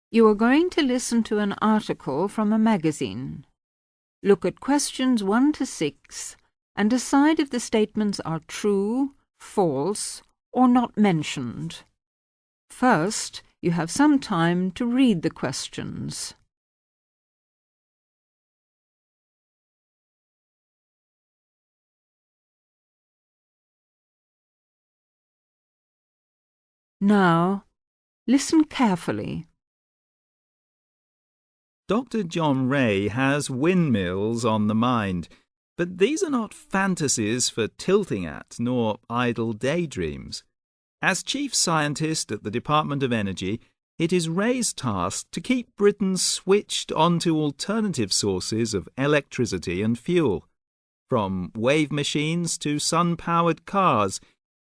You are going to listen to an article from a magazine. Look at questions 1 to 6 and decide if the statements are true, false, or not mentioned. First, you have some time to read the questions. Now, listen carefully. Dr. John Ray has windmills on the mind, but these are not fantasies for tilting at, nor idle daydreams. As chief scientist at the Department of Energy, it is Ray's task to keep Britain switched onto alternative sources of electricity and fuel. From wave machines to sun-powered cars,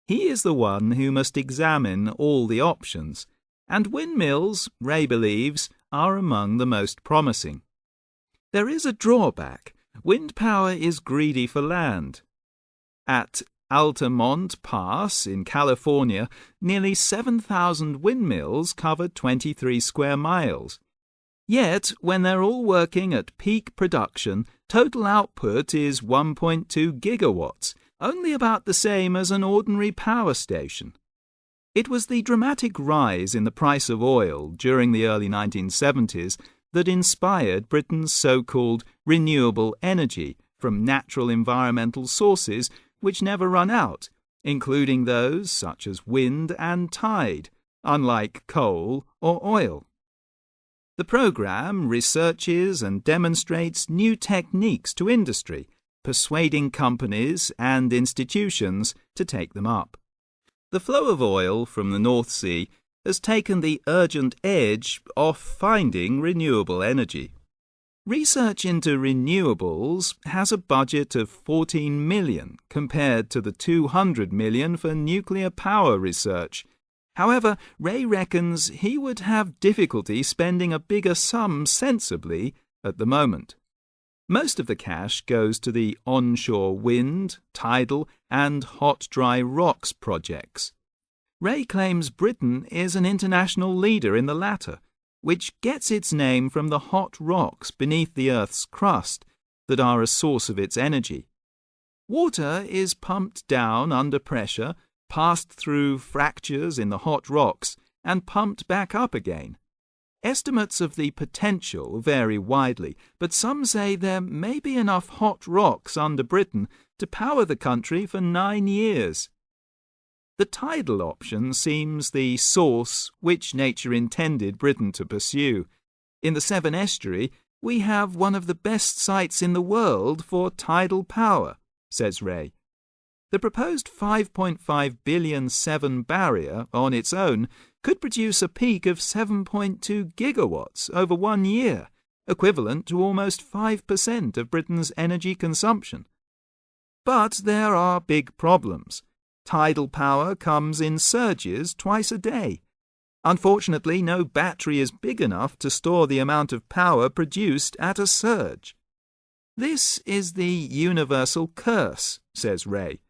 he is the one who must examine all the options, and windmills, Ray believes, are among the most promising. There is a drawback. Wind power is greedy for land. At Altamont Pass in California, nearly 7,000 windmills cover 23 square miles. Yet, when they're all working at peak production, total output is 1.2 gigawatts, only about the same as an ordinary power station. It was the dramatic rise in the price of oil during the early 1970s that inspired Britain's so-called renewable energy from natural environmental sources which never run out, including those such as wind and tide, unlike coal or oil. The programme researches and demonstrates new techniques to industry, persuading companies and institutions to take them up. The flow of oil from the North Sea has taken the urgent edge off finding renewable energy. Research into renewables has a budget of 14 million compared to the 200 million for nuclear power research. However, Ray reckons he would have difficulty spending a bigger sum sensibly at the moment. Most of the cash goes to the onshore wind, tidal and hot dry rocks projects. Ray claims Britain is an international leader in the latter, which gets its name from the hot rocks beneath the Earth's crust that are a source of its energy. Water is pumped down under pressure, passed through fractures in the hot rocks, and pumped back up again. Estimates of the potential vary widely, but some say there may be enough hot rocks under Britain to power the country for 9 years. The tidal option seems the source which nature intended Britain to pursue. In the Severn Estuary, we have one of the best sites in the world for tidal power, says Ray. The proposed 5.5 billion Severn barrier on its own could produce a peak of 7.2 gigawatts over 1 year, equivalent to almost 5% of Britain's energy consumption. But there are big problems. Tidal power comes in surges twice a day. Unfortunately, no battery is big enough to store the amount of power produced at a surge. This is the universal curse, says Ray.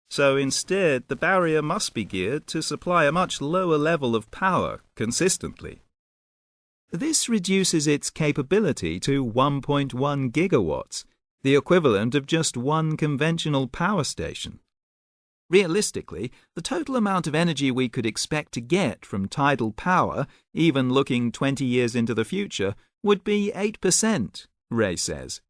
So instead, the barrier must be geared to supply a much lower level of power consistently. This reduces its capability to 1.1 gigawatts, the equivalent of just one conventional power station. Realistically, the total amount of energy we could expect to get from tidal power, even looking 20 years into the future, would be 8%, Ray says.